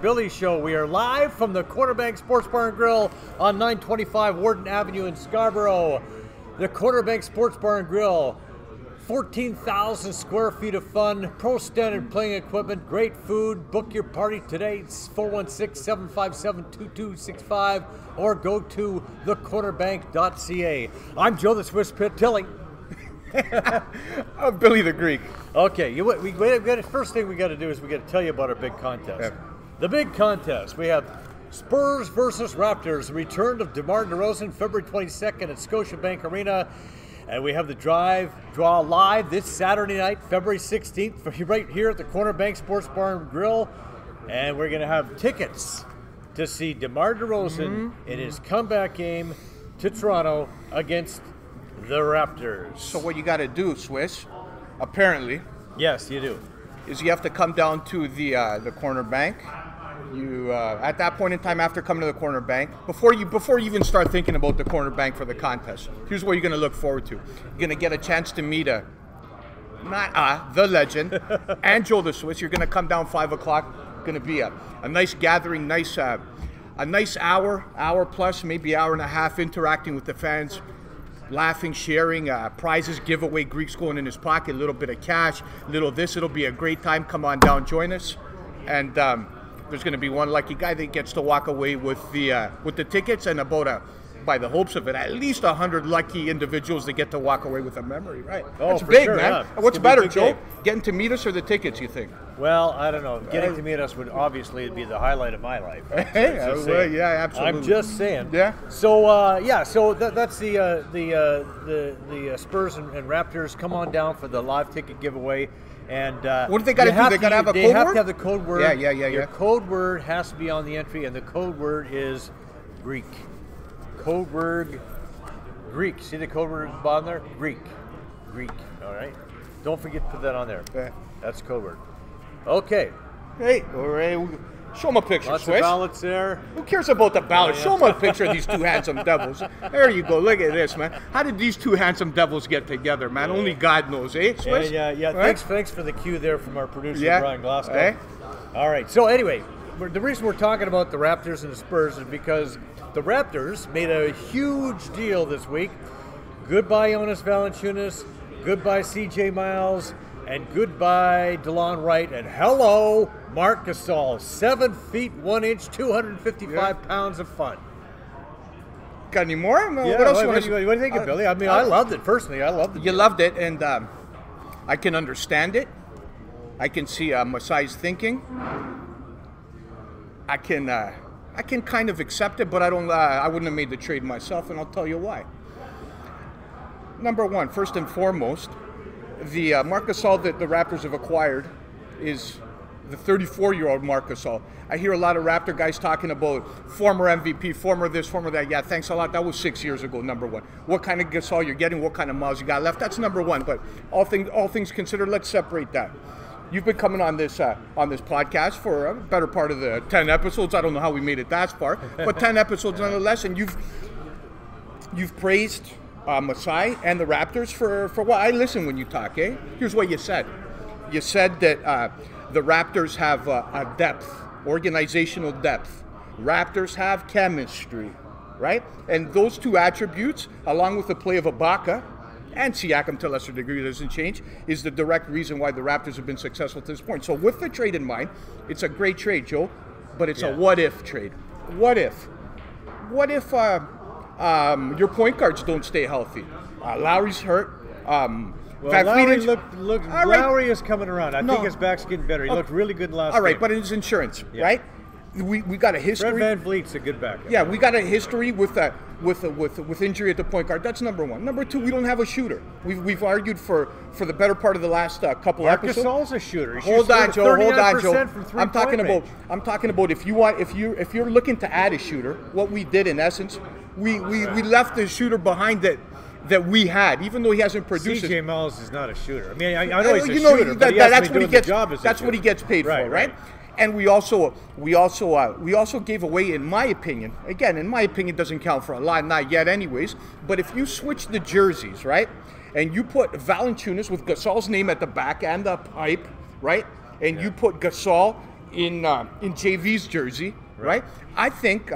Billy Show. We are live from the Quarterbank Sports Bar and Grill on 925 Warden Avenue in Scarborough. The Quarterbank Sports Bar and Grill, 14,000 square feet of fun, pro standard playing equipment, great food. Book your party today. It's 416-757-2265 or go to thequarterbank.ca. I'm Joe the Swiss Pit Tilley. I'm Billy the Greek. Okay, first thing we got to do is we got to tell you about our big contest. Yeah. The big contest. We have Spurs versus Raptors. Return of DeMar DeRozan, February 22nd at Scotiabank Arena. And we have the draw live this Saturday night, February 16th, right here at the Quarterbank Sports Bar and Grill. And we're going to have tickets to see DeMar DeRozan in his comeback game to Toronto against the Raptors. So what you got to do, Swiss, apparently, Yes, you do. is you have to come down to the corner bank. You at that point in time, after coming to the corner bank, before you even start thinking about the corner bank for the contest, here's what you're going to look forward to. You're going to get a chance to meet the legend, and Joe the Swiss. You're going to come down 5 o'clock. Going to be a nice gathering, a nice hour plus, maybe hour and a half, interacting with the fans. Laughing, sharing, prizes, giveaway, Greek's going in his pocket, a little bit of cash, little this. It'll be a great time. Come on down, join us. And there's going to be one lucky guy that gets to walk away with the tickets, and by the hopes of it, at least 100 lucky individuals that get to walk away with a memory, right? Oh, that's for big, sure, man. yeah. What's It's gonna be a better, big Joe? game. Getting to meet us or the tickets, you think? Well, I don't know. Getting to meet us would obviously be the highlight of my life. Hey, yeah, absolutely. I'm just saying. Yeah. So that's the Spurs and Raptors. Come on down for the live ticket giveaway. And what do they got to do? They got to have a code word? They have to have the code word. Yeah. Your code word has to be on the entry, and the code word is Greek. Code word Greek. See the code word on there? Greek. All right. Don't forget to put that on there. Yeah. That's the code word. Okay. Hey, all right. Show them a picture, Lots Swiss. of ballots there. Who cares about the ballot? Yeah. Show them a picture of these two handsome devils. There you go. Look at this, man. How did these two handsome devils get together, man? Only God knows, eh, Swiss? Yeah. Right? Thanks for the cue there from our producer, Yeah. Brian Glasgow. Eh? All right. So anyway, the reason we're talking about the Raptors and the Spurs is because the Raptors made a huge deal this week. Goodbye, Jonas Valanciunas. Goodbye, C.J. Miles. And goodbye, DeLon Wright. And hello, Marc Gasol. 7 feet 1 inch, 255 pounds of fun. Got any more? Yeah, what else what do you think, Billy? I mean, I loved it. Personally, I loved it. You loved it, and I can understand it. I can see Masai's thinking. I can kind of accept it, but I don't. I wouldn't have made the trade myself, and I'll tell you why. Number one, first and foremost, the Marc Gasol that the Raptors have acquired is the 34-year-old Marc Gasol. I hear a lot of Raptor guys talking about former MVP, former this, former that. Yeah, thanks a lot. That was 6 years ago, number one. What kind of Gasol you're getting, what kind of miles you got left, that's number one. But all things considered, let's separate that. You've been coming on this podcast for a better part of the 10 episodes. I don't know how we made it that far, but 10 episodes nonetheless, and you've praised Masai and the Raptors for what? I listen when you talk, eh? Here's what you said. You said that the Raptors have a depth, organizational depth. Raptors have chemistry, right? And those two attributes, along with the play of Ibaka and Siakam to a lesser degree, doesn't change, is the direct reason why the Raptors have been successful to this point. So with the trade in mind, it's a great trade, Joe, but it's a what-if trade. What if? What if your point guards don't stay healthy? Lowry's hurt. Lowry is coming around. I think his back's getting better. He looked really good last All right, game. but it's insurance, right? We got a history. Fred VanVleet's a good backup. Yeah, we got a history with injury at the point guard. That's number one. Number two, we don't have a shooter. We've argued for the better part of the last couple episodes. Marc Gasol's a shooter. Hold on, Joe. I'm talking about if you're looking to add a shooter, what we did in essence, we left the shooter behind that we had, even though he hasn't produced. C.J. Miles is not a shooter. I mean, I know he's a shooter, but that's what he gets paid for, right? And we also gave away, in my opinion, doesn't count for a lot, not yet anyways, but if you switch the jerseys, right, and you put Valanciunas with Gasol's name at the back and the pipe, right, and you put Gasol in JV's jersey, right? I think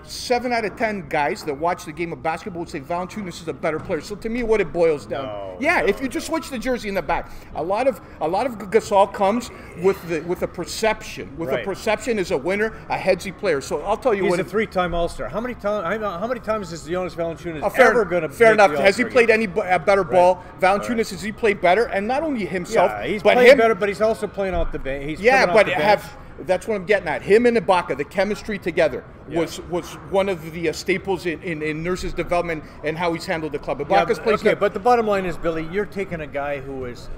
7 out of 10 guys that watch the game of basketball would say Valanciunas is a better player. So to me, what it boils down, if you just switch the jersey in the back, a lot of Gasol comes with a perception. With a perception as a winner, a headsy player. So I'll tell you he's what. He's a 3-time All-Star. How many times is Jonas Valanciunas ever going to? Fair enough. Has he played any better ball? Valanciunas has he played better, and not only himself, he's but playing better. But he's also playing off the bench. That's what I'm getting at. Him and Ibaka, the chemistry together was one of the staples in Nurse's development and how he's handled the club. Ibaka's plays but the bottom line is, Billy, you're taking a guy who is,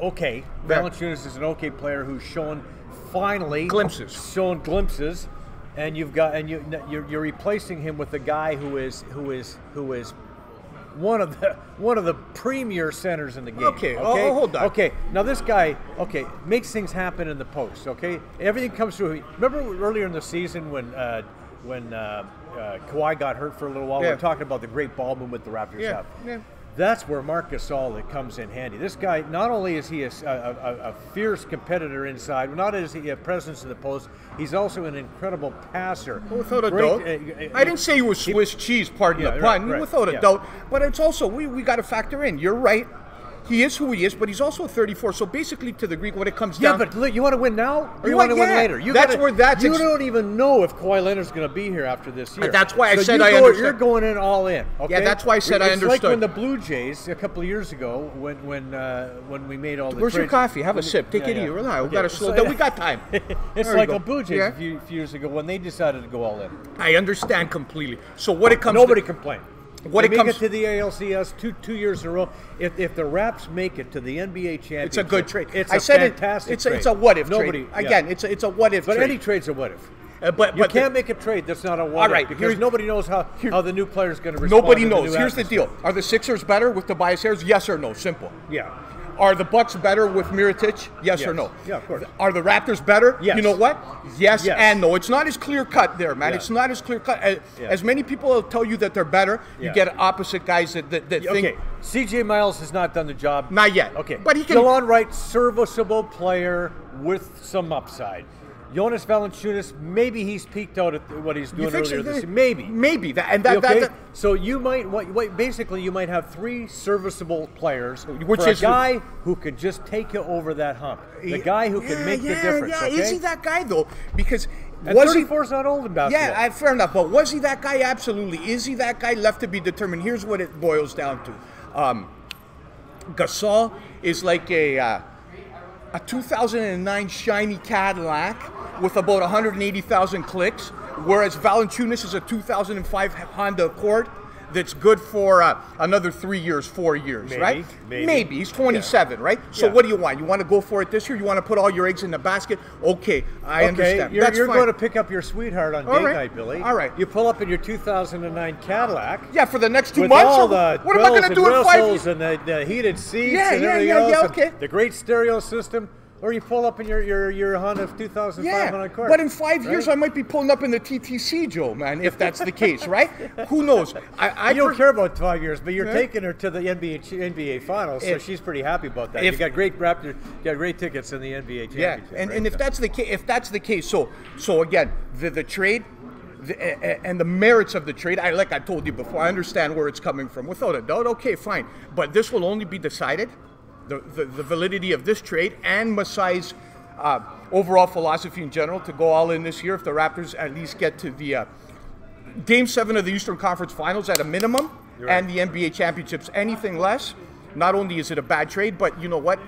okay. Valanciunas is an okay player who's shown glimpses, and you're replacing him with a guy who is one of the premier centers in the game. Okay. Oh, hold on. Okay, now this guy, makes things happen in the post. Okay, everything comes through. Remember earlier in the season when Kawhi got hurt for a little while? We were talking about the great ball movement the Raptors have. Yeah. That's where Marc Gasol comes in handy. This guy, not only is he a fierce competitor inside, not only is he a presence in the post, he's also an incredible passer. Without a doubt. I didn't say he was Swiss cheese, pardon the pun, without a doubt. But it's also, we got to factor in, you're right. He is who he is, but he's also a 34. So basically, to the Greek, when it comes down, but look, you want to win now, or you want to win later? You don't even know if Kawhi Leonard's going to be here after this year. That's why I said I understand. You're going in all in. Okay? Yeah, that's why I said I understood. It's like when the Blue Jays a couple of years ago, when we made all the. Where's your coffee? Have a sip. Take it easy. Relax. We got to slow down. We got time. It's like the Blue Jays a few years ago when they decided to go all in. I understand completely. So what it comes. Nobody complained. They make it to the ALCS two years in a row. If the Raps make it to the NBA championship, it's a good trade. It's a fantastic trade. It's a what if trade. Again, it's a what if trade. But any trade's a what if. But you can't make a trade that's not a what if because nobody knows how the new player's going to respond. Nobody knows. Here's the deal: are the Sixers better with Tobias Harris? Yes or no? Simple. Yeah. Are the Bucks better with Mirotic? Yes or no? Yeah, of course. Are the Raptors better? Yes. You know what? Yes and no. It's not as clear cut there, man. Yeah. It's not as clear cut. As many people will tell you that they're better, you get opposite guys that think. Okay, CJ Miles has not done the job. Not yet. Okay, but he can. Delon Wright, serviceable player with some upside. Jonas Valanciunas, maybe he's peaked out at what he's doing earlier this year. Maybe So you might basically you might have 3 serviceable players, which for is a guy who can just take you over that hump. The guy who can make the difference. Yeah, is he that guy though? Because and 34 is not old in basketball. Yeah, fair enough. But was he that guy? Absolutely. Is he that guy? Left to be determined. Here's what it boils down to. Gasol is like a 2009 shiny Cadillac with about 180,000 clicks, whereas Valanciunas is a 2005 Honda Accord that's good for another 3 years, 4 years, right? Maybe. He's 27, right? So what do you want? You want to go for it this year? You want to put all your eggs in the basket? Okay, I understand. You're going to pick up your sweetheart on date night, Billy. All right. You pull up in your 2009 Cadillac. Yeah, for the next 2 months? All the what am I going to do in 5 years? And the heated seats and everything else. Okay. The great stereo system. Or you pull up in your Honda 2005 Honda Accord. But in 5 years, I might be pulling up in the TTC, Joe, man, if that's the case, right? Who knows? You don't care about 5 years, but you're taking her to the NBA Finals, so she's pretty happy about that. You got great Raptors, you got great tickets in the NBA championship. Yeah, and if that's the case, so again, the trade. And the merits of the trade, like I told you before, I understand where it's coming from, without a doubt. Okay, fine, but this will only be decided. The validity of this trade and Masai's overall philosophy in general to go all in this year if the Raptors at least get to the Game 7 of the Eastern Conference Finals at a minimum and the NBA Championships. Anything less, not only is it a bad trade, but you know what?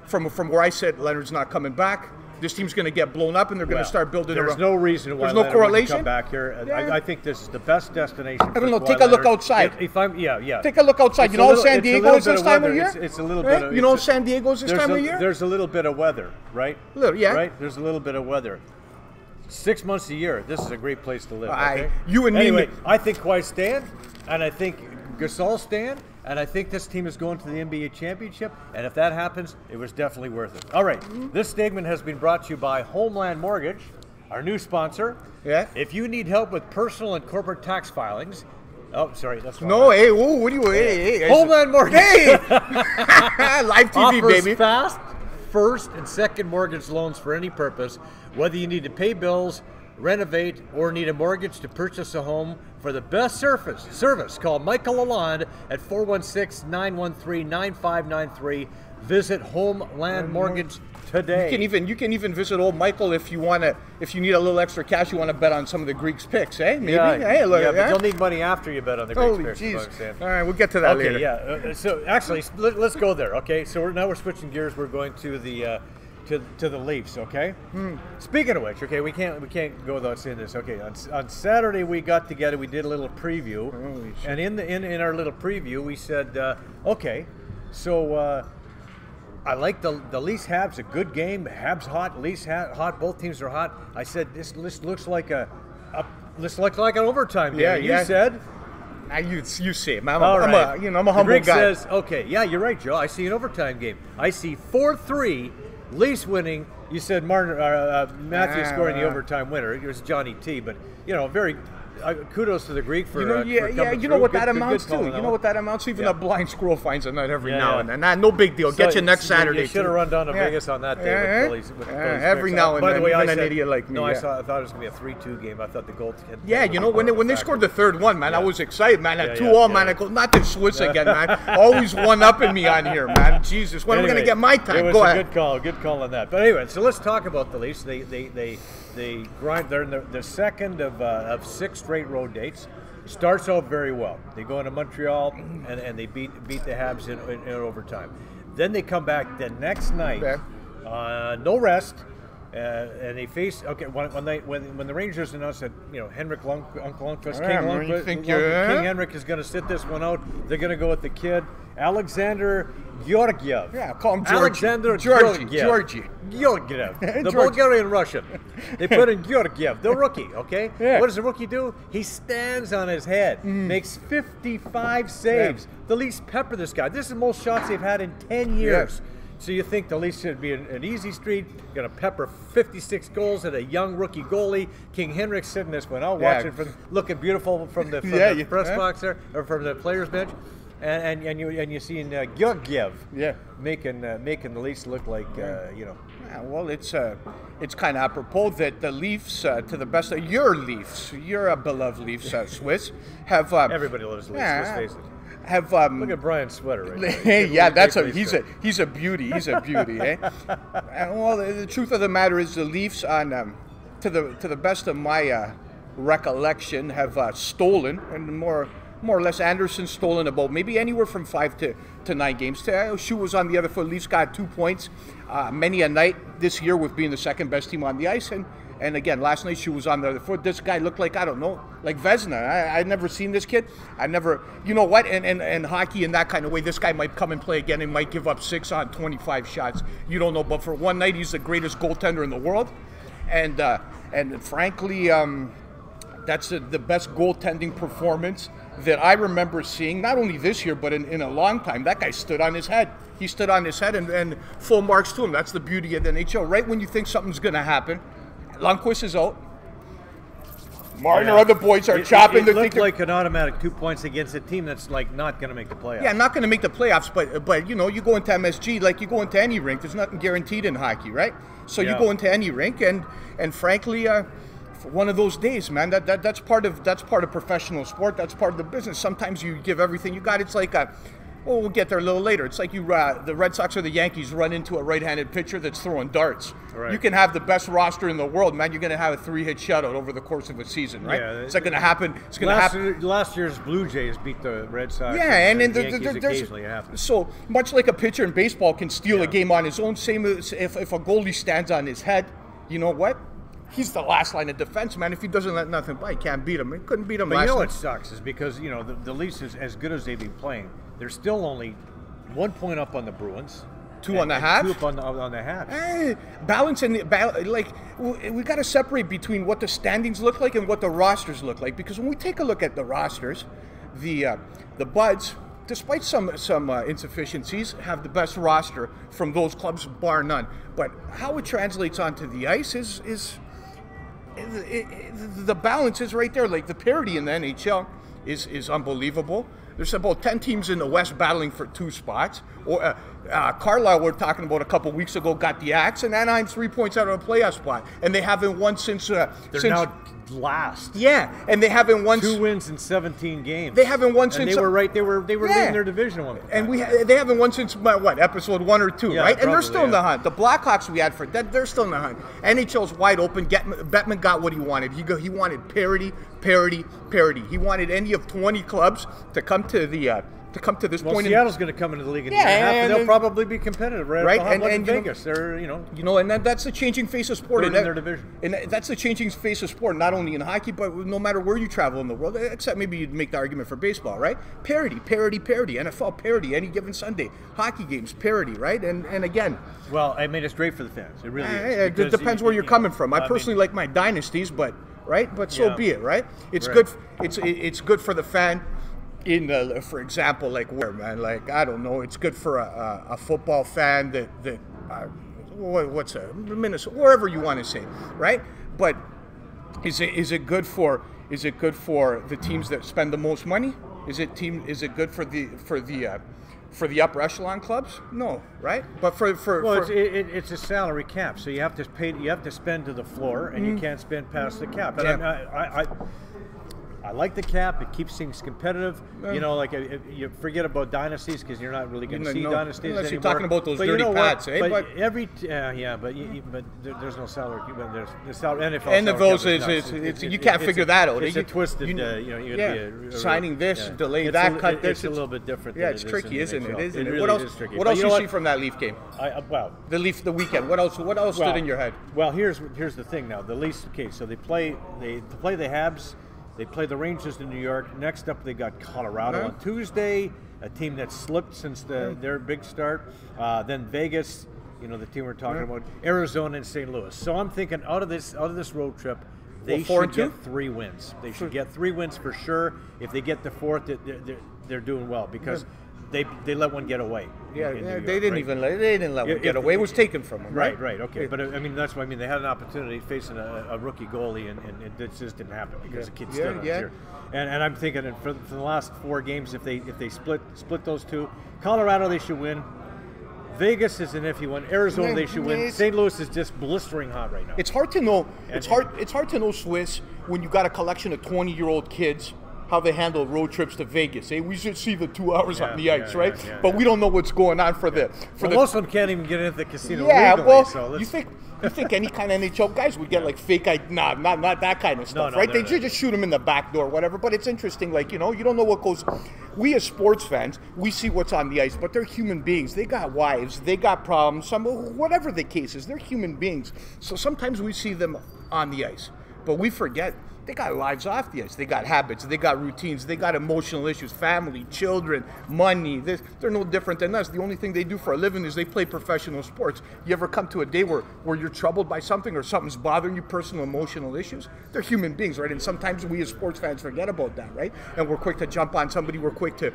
From where I said Leonard's not coming back, this team's going to get blown up and they're going to start building around. There's no reason why Leonard wouldn't come back here. I think this is the best destination. I don't know. Take a look outside. Take a look outside. You know San Diego is this time of year? It's a little bit of, you know San Diego is this time of year? There's a little bit of weather, right? Right? There's a little bit of weather. 6 months a year. This is a great place to live. Okay? Anyway, I think Kawhi stand, and I think Gasol stand, and I think this team is going to the NBA championship, and if that happens, it was definitely worth it. All right, this segment has been brought to you by Homeland Mortgage, our new sponsor. Yeah. If you need help with personal and corporate tax filings, oh, sorry, that's wrong. No, hey, what do you, hey. Homeland Mortgage. Hey! Live TV, offers baby. Fast, first and second mortgage loans for any purpose, whether you need to pay bills, renovate, or need a mortgage to purchase a home. For the best service, call Michael Lalonde at 416-913-9593. Visit Homeland Mortgage today. You can even visit old Michael if you need a little extra cash. You want to bet on some of the Greeks picks, eh? Maybe. Yeah, hey, look, but you'll need money after you bet on the Greeks picks. Holy jeez! All right, we'll get to that later. Okay, yeah. So actually, let's go there. Okay, so now we're switching gears. We're going to the to the Leafs. Okay. Speaking of which, okay, we can't go without saying this. Okay, on Saturday we got together. We did a little preview, and in our little preview we said, okay, so. I like the Leafs Habs, a good game. Habs hot, Leafs hot. Both teams are hot. I said this looks like an overtime game. Yeah, You said. You say, man. I'm a humble Rick guy. says, okay, yeah, you're right, Joe. I see an overtime game. I see 4-3, Leafs winning. You said Matthew scoring the overtime winner. It was Johnny T, but very. Kudos to the Greek for you know what that amounts to. You know what that amounts to. Even a blind squirrel finds a nut every now and then. No big deal. Get you next Saturday. You should have run down to Vegas on that day with Phillies. Every now and then. By the way, even an idiot like me. No, I thought it was going to be a 3-2 game. I thought the goal. When they scored the third one, man, I was excited, man. At 2-all, man, I go, not the Swiss again, man. Always one-upping me on here, man. Jesus, when am I going to get my time? Go ahead. Good call on that. But anyway, so let's talk about the Leafs. They grind. They're in the second of 6 straight road dates. Starts out very well. They go into Montreal and they beat the Habs in overtime. Then they come back the next night, no rest, and they face when the Rangers announced that Henrik King Henrik is going to sit this one out. They're going to go with the kid Alexander Georgiev. Yeah, call him Alexander Georgiev. Georgiev, the Bulgarian Russian. They put in Georgiev, the rookie. Okay, what does the rookie do? He stands on his head, makes 55 saves. The Leafs pepper this guy. This is the most shots they've had in 10 years. So you think the Leafs should be an easy street, going to pepper 56 goals at a young rookie goalie. King Henrik sitting this one out, watching looking beautiful from the press box there, or from the players' bench. And you see Georgiev making the Leafs look like well, it's kind of apropos that the Leafs, to the best of your Leafs, you're a beloved Leafs, Swiss, have everybody loves Leafs. Let's face it. Look at Brian's sweater right there. He's a beauty. He's a beauty, eh? And, well, the truth of the matter is the Leafs, on to the best of my recollection, have stolen, and more or less Anderson stolen about maybe anywhere from 5 to 9 games. Shoe was on the other foot. Leafs got 2 points many a night this year with being the second best team on the ice. And again, last night Shoe was on the other foot. This guy looked like, I don't know, like Vezina. I'd never seen this kid. I never, you know what? And hockey in that kind of way, this guy might come and play again and might give up 6 on 25 shots. You don't know. But for one night, he's the greatest goaltender in the world. And frankly, that's the best goaltending performance that I remember seeing, not only this year, but in a long time. That guy stood on his head. He stood on his head, and full marks to him. That's the beauty of the NHL. Right when you think something's going to happen, Lundqvist is out. Martin or other boys are chopping. It looked like an automatic 2 points against a team that's like not going to make the playoffs. Yeah, not going to make the playoffs, but you go into MSG like you go into any rink. There's nothing guaranteed in hockey, right? So you go into any rink, and frankly, for one of those days, man, that's part of professional sport. That's part of the business. Sometimes you give everything you got. It's like we'll get there a little later. It's like the Red Sox or the Yankees run into a right-handed pitcher that's throwing darts. Right. You can have the best roster in the world, man. You're going to have a 3-hit shutout over the course of a season, right? Yeah, it's not going to happen. It's going to happen. Last year's Blue Jays beat the Red Sox. Yeah, and the Yankees occasionally happen. So much like a pitcher in baseball can steal a game on his own, same as if a goalie stands on his head, you know what? He's the last line of defense, man. If he doesn't let nothing by, he can't beat him. He couldn't beat him last night. But you know what sucks is because, the Leafs, as good as they've been playing, they're still only 1 point up on the Bruins. 2 on the Habs? 2 up on the Habs. Balance we got to separate between what the standings look like and what the rosters look like. Because when we take a look at the rosters, the Buds, despite some insufficiencies, have the best roster from those clubs, bar none. But how it translates onto the ice is the balance is right there. Like the parity in the NHL is unbelievable. There's about 10 teams in the West battling for 2 spots. Or Carlisle, we're talking about a couple weeks ago, got the axe, and Anaheim's 3 points out of a playoff spot, and they haven't won since. They're now last. Yeah, and they haven't won 2 wins in 17 games. They haven't won since they were right. They were leading their division at one point. And they haven't won since what, episode 1 or 2, right? And they're still in the hunt. The Blackhawks we had for that, they're still in the hunt. NHL's wide open. Bettman got what he wanted. He wanted parity. He wanted any of 20 clubs to come to this point. Seattle's going to come into the league in and they'll probably be competitive, right? And Vegas, they're and that's the changing face of sport in their division. And that's the changing face of sport, not only in hockey, but no matter where you travel in the world. Except maybe you'd make the argument for baseball, right? Parity. NFL parity. Any given Sunday, hockey games parity, right? And again, well, I mean, it's great for the fans. It really is. It depends where you're coming from. I personally like my dynasties, but so be it, right? It's good. It's good for the fan. For example, like where, man, like I don't know, it's good for a football fan that what's Minnesota, wherever you want to say, right? But is it good for the teams that spend the most money? Is it good for the upper echelon clubs? No, right? But it's a salary cap, so you have to spend to the floor, and you can't spend past the cap. And I like the cap. It keeps things competitive. You forget about dynasties because you're not really going to see dynasties unless anymore. You're talking about those dirty pads, eh? But there's no salary. There's the salary. NFL you can't figure that out. It's a twisted. Signing this, delay that, cut this. It's a little bit different. Yeah, it's tricky, isn't it? It really is tricky. What else you see from that Leaf game? The weekend. What else stood in your head? Well, here's the thing. Now the Leafs. Okay, so they play the Habs. They play the Rangers in New York. Next up, they got Colorado on Tuesday, a team that slipped since their big start. Then Vegas, the team we're talking about, Arizona and St. Louis. So I'm thinking out of this road trip, they should get 3 wins. They should get 3 wins for sure. If they get the 4th, they're doing well because they let one get away. They didn't let one get away. It was taken from them. Right. Okay. But I mean, that's what I mean. They had an opportunity facing a rookie goalie, and it just didn't happen because the kid stood on here. And I'm thinking for the last 4 games, if they split those 2, Colorado they should win. Vegas is an iffy one. Arizona they should win. St. Louis is just blistering hot right now. It's hard to know. It's hard to know, Swiss, when you got a collection of 20-year-old kids, how they handle road trips to Vegas. We should see the 2 hours on the ice, right? But we don't know what's going on for the. Most of them can't even get into the casino. You think any kind of NHL guys would get like fake ID? Nah, not that kind of stuff, right? They just shoot them in the back door, whatever. But it's interesting, you don't know what goes. We as sports fans, we see what's on the ice, but they're human beings. They got wives, they got problems. Whatever the case is, they're human beings. So sometimes we see them on the ice, but we forget. They got lives off the ice. They got habits. They got routines. They got emotional issues, family, children, money. They're no different than us. The only thing they do for a living is they play professional sports. You ever come to a day where you're troubled by something or something's bothering you, personal, emotional issues? They're human beings, right? And sometimes we as sports fans forget about that, right? And we're quick to jump on somebody. We're quick to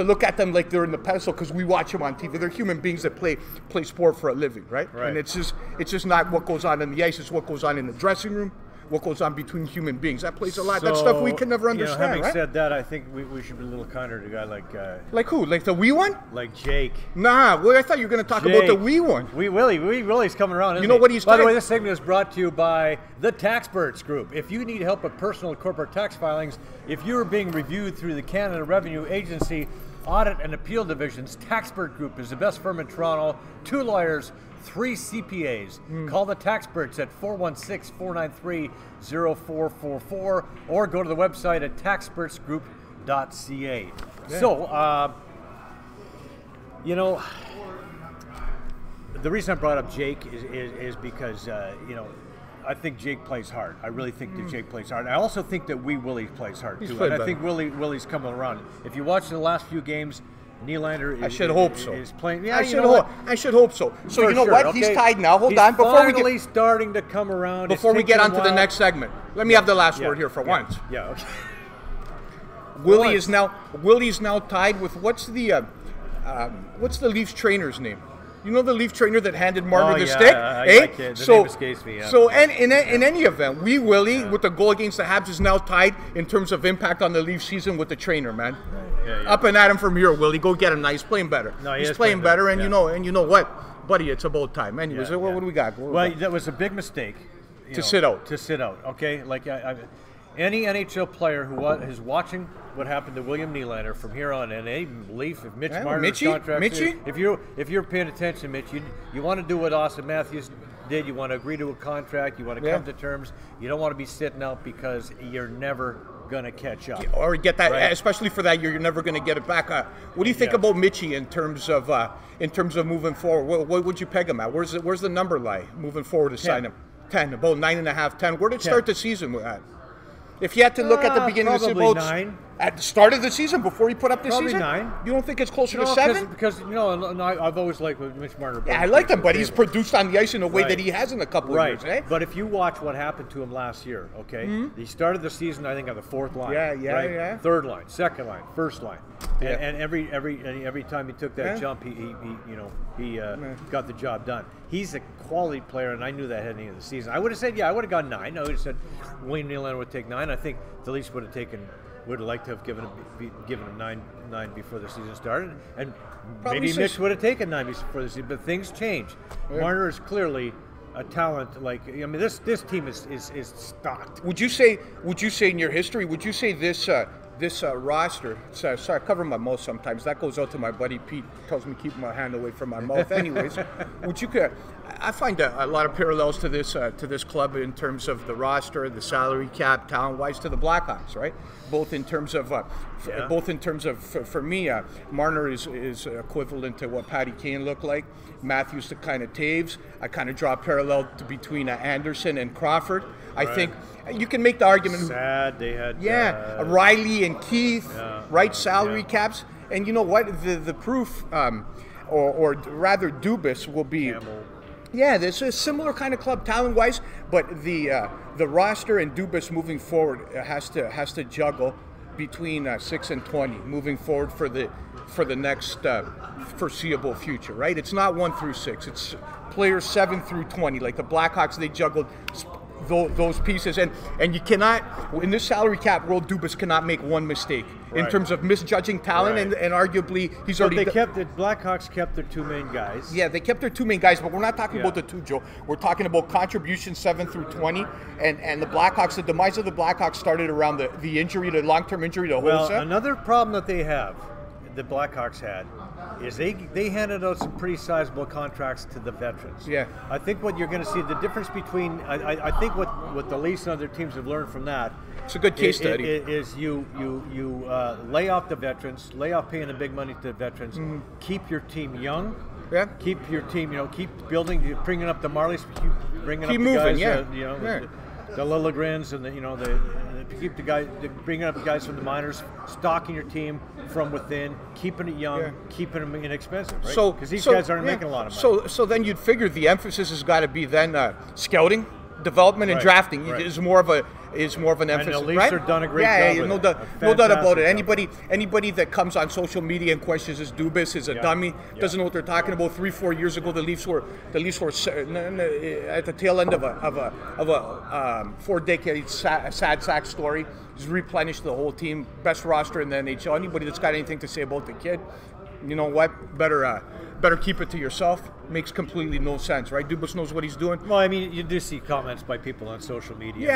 look at them like they're in the pedestal because we watch them on TV. They're human beings that play sport for a living, right? And it's just not what goes on the ice. It's what goes on in the dressing room. What goes on between human beings. That plays a lot. That's stuff we can never understand, having said that, I think we should be a little kinder to a guy like... like who? Like the wee one? Like Jake. Nah, I thought you were going to talk about the wee one. Wee Willie's coming around, isn't You know what he's By the way, this segment is brought to you by the Taxperts Group. If you need help with personal and corporate tax filings, if you are being reviewed through the Canada Revenue Agency Audit and Appeal Divisions, Taxpert Group is the best firm in Toronto. 2 lawyers, 3 CPAs. Call the Taxperts at 416-493-0444 or go to the website at taxpertsgroup.ca. So, the reason I brought up Jake is because, I think Jake plays hard. I really think that Jake plays hard. I also think that Willie plays hard, too. And I think Willie's coming around. If you watch the last few games, Nylander is playing. Yeah, I should hope so. So you know what? Okay. He's tied now. Hold on. Before we get starting to come around. Before we get on to the next segment, let me have the last word here for once. Yeah. Okay. Willie's now tied with what's the Leafs trainer's name? You know the Leaf trainer that handed Marner the yeah, stick? I can't. The name escapes me, yeah. So and in any event, Wee Willie, with the goal against the Habs, is now tied in terms of impact on the Leaf season with the trainer, man. Yeah. Up and at him from here, Willie. Go get him now. He's playing better. No, he's playing better, and yeah. you know what, buddy? It's about time. Anyways, what do we got? Well, that was a big mistake. To sit out. To sit out, okay? Like, any NHL player who is watching what happened to William Nylander from here on, and any Leaf, if Mitch Marner's contract, if you're paying attention, Mitch, you want to do what Austin Matthews did. You want to agree to a contract. You want to come to terms. You don't want to be sitting out because you're never going to catch up. Or get that, right? Especially for that year, you're never going to get it back. What do you think about Mitchie in terms of moving forward? What would you peg him at? Where's the number lie moving forward to sign him? 10, about 9.5, 10. Where did it start the season at? If you had to look at the beginning of the season, 9. At the start of the season, before he put up the season? 9. You don't think it's closer to 7? Because I've always liked Mitch Marner. Yeah, I like him, but he's produced on the ice in a way that he has in a couple of years. Eh? But if you watch what happened to him last year, okay, he started the season, I think, on the 4th line. Yeah. Third line, second line, first line, and every time he took that jump, he got the job done. He's a quality player, and I knew that heading into the season. I would have said, I would have gone 9. I would have said William Nylander would take 9. I think the Leafs would have liked to have given him 9 before the season started, and probably maybe Mitch would have taken 9 before the season. But things change. Yeah. Marner is clearly a talent. This team is stocked. Would you say in your history? Would you say this roster? Sorry, I cover my mouth sometimes. That goes out to my buddy Pete. Tells me keep my hand away from my mouth. Anyways, I find a lot of parallels to this club in terms of the roster, the salary cap, talent-wise, to the Blackhawks, right? Both in terms of for me, Marner is equivalent to what Patty Kane looked like. Matthews to kind of Taves. I kind of draw a parallel between Anderson and Crawford. I think you can make the argument. Sad they had. Riley and Keith, salary caps, and you know what? The proof, or rather, Dubas will be. Campbell. Yeah, there's a similar kind of club talent-wise, but the roster and Dubas moving forward has to juggle between 6 and 20 moving forward for the next foreseeable future, right? It's not 1 through 6; it's players 7 through 20. Like the Blackhawks, they juggled those pieces, and you cannot, in this salary cap world, Dubas cannot make one mistake in terms of misjudging talent, and arguably the Blackhawks kept their 2 main guys. Yeah, they kept their 2 main guys, but we're not talking about the 2, Joe. We're talking about contributions 7 through 20, and the Blackhawks. The demise of the Blackhawks started around the injury, the long-term injury to Hossa. Well, another problem that they have, the Blackhawks had, is they handed out some pretty sizable contracts to the veterans. Yeah. I think what you're going to see, the difference between, I think what the Leafs and other teams have learned from that. It's a good case study. Is you lay off the veterans, lay off paying the big money to the veterans, keep your team young. Yeah. Keep your team, keep building, bringing up the Marlies, keep bringing keep up moving, the guys, the Lilligrens and keep the guys, bringing up the guys from the minors, stocking your team from within, keeping it young, keeping them inexpensive, right? Because these guys aren't making a lot of money. So then you'd figure the emphasis has got to be then scouting, development, and drafting is more of an emphasis, and the Leafs have done a great job. No doubt about it. Anybody that comes on social media and questions is Dubas is a dummy, doesn't know what they're talking about. 3-4 years ago, the Leafs were at the tail end of a 4-decade sad sack story. He's replenished the whole team, best roster in the NHL. Anybody that's got anything to say about the kid, you know what? Better keep it to yourself. Makes completely no sense, right? Dubas knows what he's doing. Well, I mean, you do see comments by people on social media.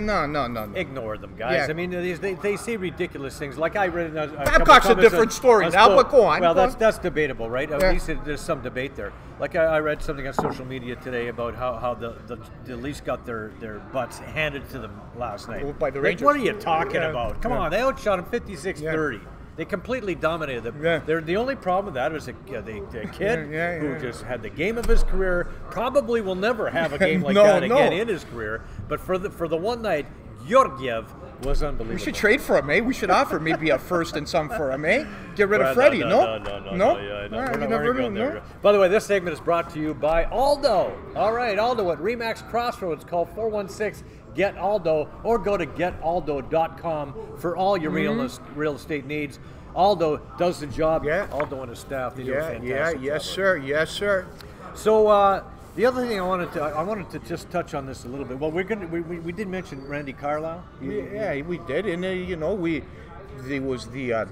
No. Ignore them, guys. Yeah. I mean, they say ridiculous things. Like I read Babcock's a different story now, but go on. Well, that's debatable, right? At least there's some debate there. Like I read something on social media today about how the Leafs got their butts handed to them last night. By the Rangers. What are you talking about? Come on, they outshot them 56-30. They completely dominated them. Yeah. The only problem with that was a kid who just had the game of his career. Probably will never have a game like that again in his career. But for the one night, Georgiev was unbelievable. We should trade for him, eh? We should offer maybe a first and some for him, eh? Get rid Well, of Freddie, no. no? Yeah, All no, right, we're you not never going know. there. By the way, this segment is brought to you by Aldo. All right, Aldo at Remax Crossroads. Call 416-GET-ALDO or go to getaldo.com for all your real estate needs. Aldo does the job. Yeah. Aldo and his staff, they do a fantastic Yes, job. sir. Yes, sir. So the other thing I wanted to just touch on this a little bit. Well, we did mention Randy Carlisle. Yeah, we did, and there was the.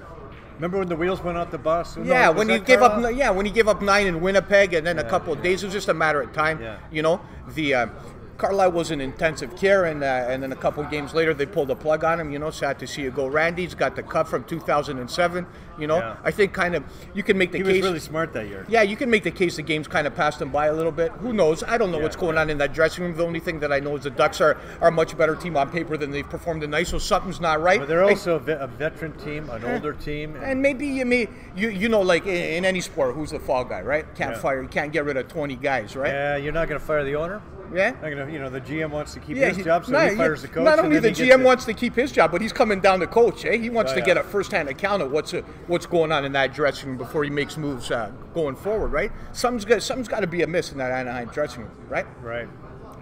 Remember when the wheels went off the bus? Yeah, Was when he that gave up. Carlisle? Yeah, when he gave up 9 in Winnipeg, and then a couple of days. It was just a matter of time. Yeah. You know, the Carlisle was in intensive care, and then a couple of games later they pulled the plug on him. You know, sad to see you go. Randy's got the cut from 2007. You know, Yeah. I think kind of you can make the He case. was really smart that year. Yeah, you can make the case the game's kind of passed him by a little bit. Who knows? I don't know what's going on in that dressing room. The only thing that I know is the Ducks are a much better team on paper than they've performed tonight, so something's not right. But they're also a veteran team, an older team. And maybe you know, like in any sport, who's the fall guy, right? You can't get rid of 20 guys, right? Yeah, you're not going to fire the owner. Yeah. Not gonna, the GM wants to keep his job, so he fires the coach. Not and only then the he gets GM wants to keep his job, but he's coming down to coach. Eh? He wants Oh, to yeah. get a first-hand account of what's going on in that dressing room before he makes moves going forward, right? Something's got to be amiss in that Anaheim dressing room, right? Right.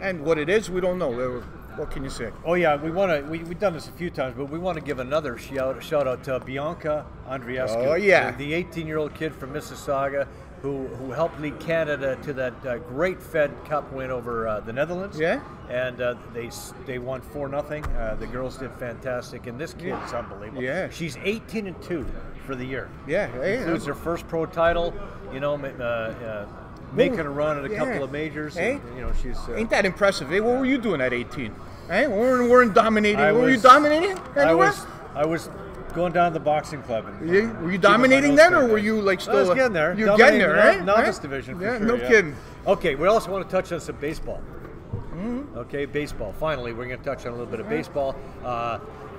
And what it is, we don't know. What can you say? Oh yeah, we've done this a few times, but we want to give another shout out to Bianca Andreescu. Oh, yeah. the 18-year-old kid from Mississauga who helped lead Canada to that great Fed Cup win over the Netherlands. Yeah. And they won 4-0. The girls did fantastic, and this kid's unbelievable. Yeah. She's 18-2 for the year. Yeah. Includes her first pro title. Making a run at a couple of majors. Hey? And, she's. Ain't that impressive? Eh? What were you doing at 18? Hey, weren't dominating. Were you was- dominating anywhere? I was going down to the boxing club. And, Were you dominating then, or were you like still? I was getting there. You're getting there, right? Novice division for yeah, sure. no kidding. Okay, we also want to touch on some baseball. Okay, baseball. Finally, we're going to touch on a little bit of baseball.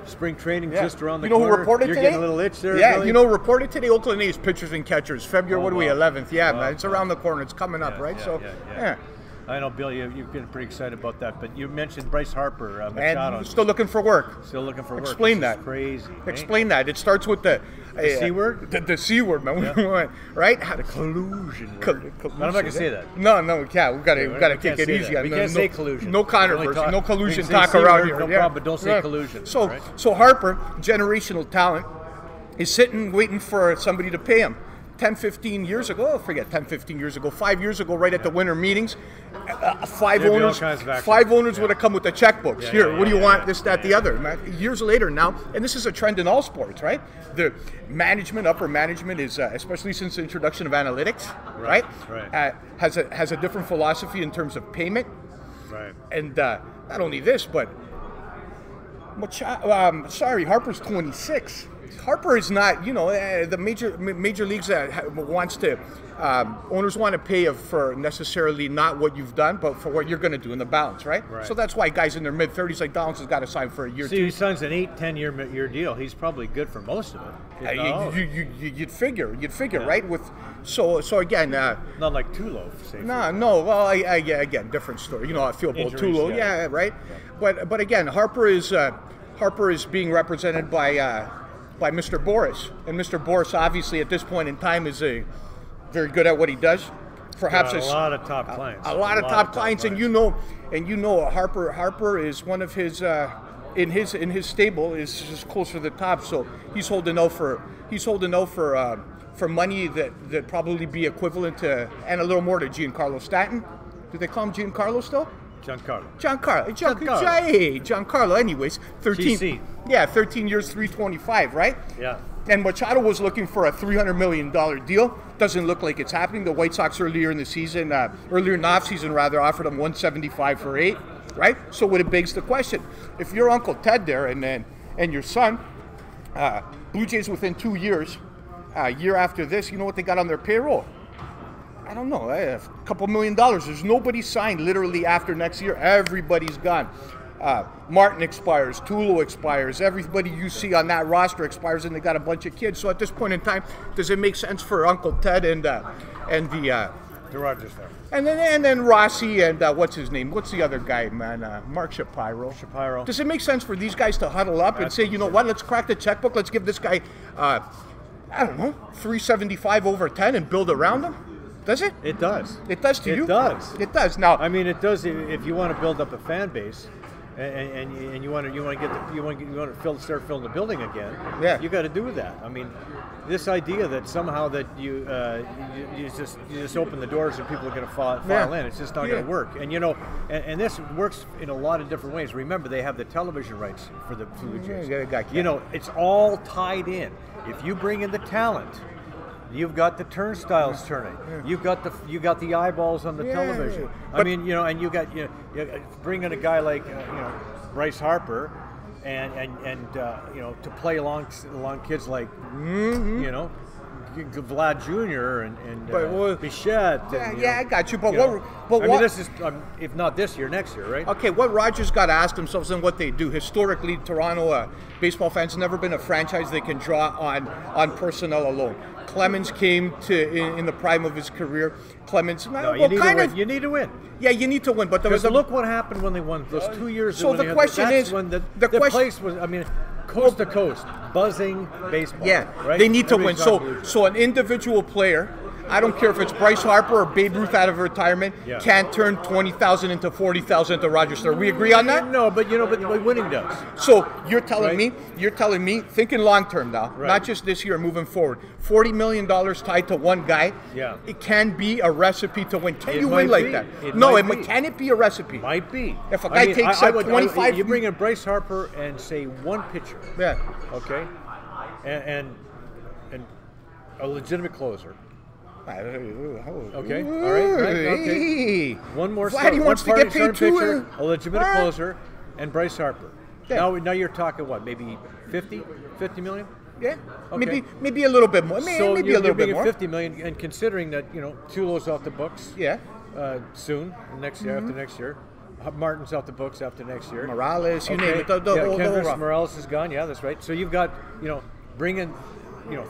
Spring training just around the You know corner. who reported You're today? getting a little itch there. Yeah, Billy? reported today. Oakland A's pitchers and catchers. February, what are we, wow. 11th? Yeah, Wow. man, it's around the corner. It's coming up, right? Yeah. I know, Bill, you've been pretty excited about that, but you mentioned Bryce Harper, Machado. And still looking for work. Still looking for work. Explain This is that. crazy. Explain that. It starts with the C word? The C word, man. Right? The collusion. Collusion. I'm not going to say that. No, we can't. We got to We take can't it say easy. that. We can't say collusion. No We controversy. only No talk- collusion we can talk say C around word, here. no yeah. problem, but don't say collusion. So, right? so Harper, generational talent, is sitting waiting for somebody to pay him. 10, 15 years ago, 5 years ago, right at the winter meetings, five There'd be all owners, kinds of action. five owners would have come with the checkbooks. Yeah, Here, yeah, what do you yeah, want? yeah. This, that, the other. Man, years later now, and this is a trend in all sports, right? The management, upper management, is especially since the introduction of analytics, right? Has a different philosophy in terms of payment, Right. and not only this, but Harper's 26. Harper is not, the major leagues wants to, owners want to pay for necessarily not what you've done, but for what you're going to do in the balance, right? So that's why guys in their mid-30s like Downs has got to sign for a year. See, he signs an 8-10 year deal. He's probably good for most of it. You'd figure, right? So again, not like Tulo. no. Well, again, different story. I feel about Injuries, Tulo, yeah. right? But again, Harper is being represented by Mr. Boris, and Mr. Boris obviously at this point in time is very good at what he does. Perhaps a lot of top clients. A lot of top clients, and Harper is one of his in his stable is just closer to the top, so he's holding out for money that probably be equivalent to and a little more to Giancarlo Stanton. Do they call him Giancarlo still? Giancarlo. Anyways, 13. GC. Yeah, 13 years, 325, right? Yeah. And Machado was looking for a $300 million deal. Doesn't look like it's happening. The White Sox earlier in the offseason rather, offered him $175 for 8, right? So it begs the question: if you're Uncle Ted there and your son, Blue Jays within 2 years, year after this, you know what they got on their payroll? I don't know, a couple $1 million. There's nobody signed literally after next year. Everybody's gone. Martin expires, Tulo expires, everybody you see on that roster expires, and they got a bunch of kids. So at this point in time, does it make sense for Uncle Ted and the The Rogers there. And then Rossi and what's his name? What's the other guy, man? Mark Shapiro. Does it make sense for these guys to huddle up and say, you know what? Let's crack the checkbook. Let's give this guy, I don't know, 375 over 10 and build around him. Does it? It does. It does to you. It does. It does. Now, I mean, it does if you want to build up a fan base. And you want to start filling the building again. Yeah. You got to do that. I mean, this idea that somehow that you just open the doors and people are going to file in, it's just not going to work. And and this works in a lot of different ways. Remember, they have the television rights for the Blue Jays. It's all tied in. If you bring in the talent, you've got the turnstiles turning. You've got the eyeballs on the television. I mean, and you bring in a guy like Bryce Harper, and to play along kids like Vlad Jr. and Bichette. I got you. But I mean, this is if not this year, next year, right? Okay, what Rogers got to ask themselves and what they do. Historically, Toronto baseball fans have never been a franchise they can draw on personnel alone. Clemens came in the prime of his career. Clemens, you need to win. Yeah, you need to win. But look what happened when they won those 2 years. So the question is, when the place was, I mean, coast to coast, buzzing baseball. Yeah, right? They need to win. So an individual player, I don't care if it's Bryce Harper or Babe Ruth out of retirement, can't turn 20,000 into 40,000 into Rogers Star. We agree on that? No, but winning does. So you're telling me, thinking long term now, not just this year, moving forward, $40 million tied to one guy. Yeah. It can be a recipe to win. Can you win like that? Can it be a recipe? Might be. If a guy takes 25, you bring in Bryce Harper and say one pitcher. Yeah. Okay. And a legitimate closer. Okay. All right. Okay. One more. Vlad wants to get paid too. A legitimate closer, and Bryce Harper. Yeah. Now you're talking what? Maybe 50 million. Yeah. Okay. Maybe a little bit more. Maybe a little bit more. 50 million, and considering that Tulo's off the books. Yeah. Soon, next year, after next year. Martin's off the books after next year. Morales, you name it. The whole Morales is gone. Yeah, that's right. So you've got bring in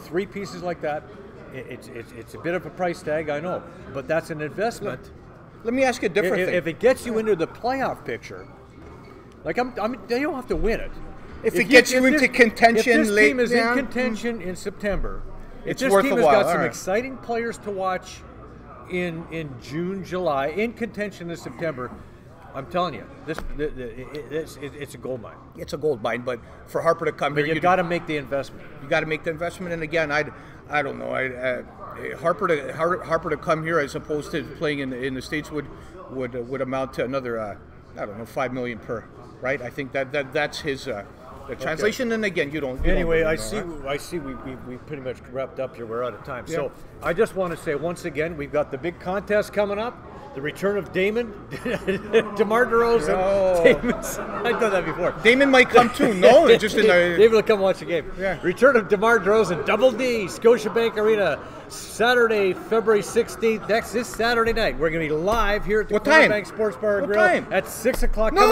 three pieces like that. It's a bit of a price tag, I know, but that's an investment. Let me ask you a different thing. If it gets you into the playoff picture, like they don't have to win it. If it gets you into contention, if this team is in contention in September, if this team has got some exciting players to watch in June, July, in contention in September, I'm telling you, it's a gold mine. It's a gold mine, but for Harper to come here, you've got to make the investment. You got to make the investment, and again, I don't know. Harper to come here as opposed to playing in the States would amount to another I don't know, $5 million per, right? I think that's his the translation. And again, you don't. Anyway, I see. We pretty much wrapped up here. We're out of time. Yeah. So I just want to say once again, we've got the big contest coming up. The return of Damon, DeMar DeRozan. I've done that before. Damon might come too. No, just in the. David will come watch the game. Yeah. Return of DeMar DeRozan, Double D, Scotiabank Arena, Saturday, February 16th. This Saturday night. We're going to be live here at the Scotiabank Sports Bar and Grill at 6 o'clock. No.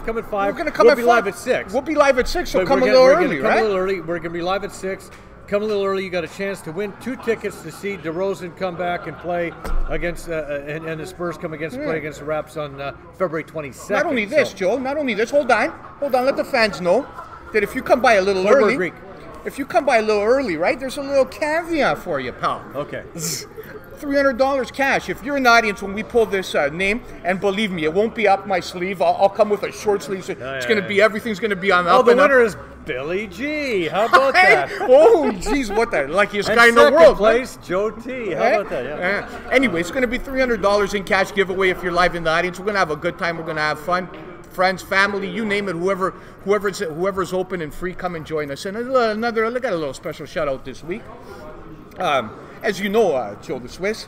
Come at 5. We're going to come at 5. We'll be live at 6. We'll be live at 6. So come a little early, right? We're going to be live at 6. Come a little early. You got a chance to win 2 tickets to see DeRozan come back and play against, and the Spurs come against play against the Raps on February 22nd. Not only this, Joe. Not only this. Hold on. Let the fans know that if you come by a little early, right? There's a little caveat for you, pal. Okay. $300 cash. If you're in the audience when we pull this name, and believe me, it won't be up my sleeve. I'll come with a short sleeve. So it's going to be, everything's going to be on the up the and winner up. is Billy G. How about that? Oh, geez, what the luckiest guy in the world. Place, Joe T. How about that? Yeah. Anyway, it's going to be $300 in cash giveaway if you're live in the audience. We're going to have a good time. We're going to have fun. Friends, family, you name it. Whoever's open and free, come and join us. And I got a little special shout out this week. As you know, Joe the Swiss,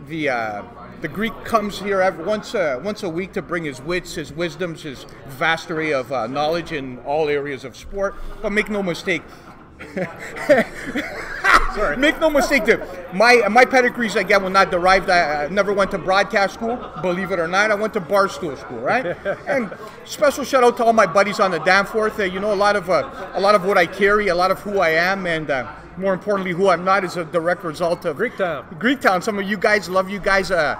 the Greek comes here once a week to bring his wits, his wisdoms, his vast array of knowledge in all areas of sport. But make no mistake. Sorry. Make no mistake, dude. My pedigrees again were not derived. I never went to broadcast school, believe it or not. I went to barstool school, right? And special shout out to all my buddies on the Danforth. You know, a lot of what I carry, a lot of who I am, and more importantly, who I'm not is a direct result of Greektown. Some of you guys love you guys a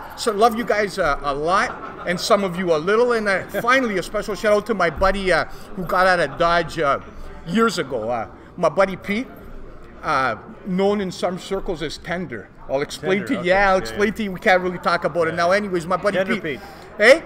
lot, and some of you a little. And finally, a special shout out to my buddy who got out of Dodge years ago. My buddy Pete, known in some circles as Tender. I'll explain to you. Okay. Yeah, I'll explain to you. We can't really talk about it now. Anyways, my buddy Tender Pete. Pete. Hey,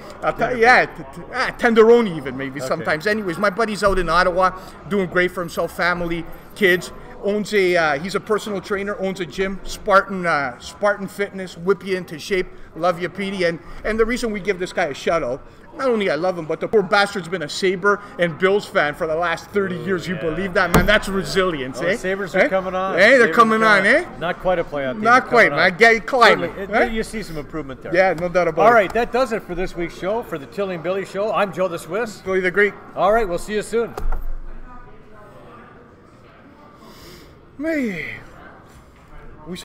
Tenderoni even maybe sometimes. Anyways, my buddy's out in Ottawa, doing great for himself, family, kids. Owns he's a personal trainer, owns a gym, Spartan Fitness, whip you into shape. Love you, Petey. And the reason we give this guy a shout out, not only I love him, but the poor bastard's been a Sabre and Bills fan for the last 30 years. You believe that, man? That's resilience, The Sabres are coming on. Hey, they're Sabres coming on, eh? Not quite a playoff team. Not quite, man. Get climbing. You see some improvement there. Yeah, no doubt about it. All right, that does it for this week's show, for the Tilley and Billy Show. I'm Joe the Swiss. Billy the Greek. All right, we'll see you soon. Man.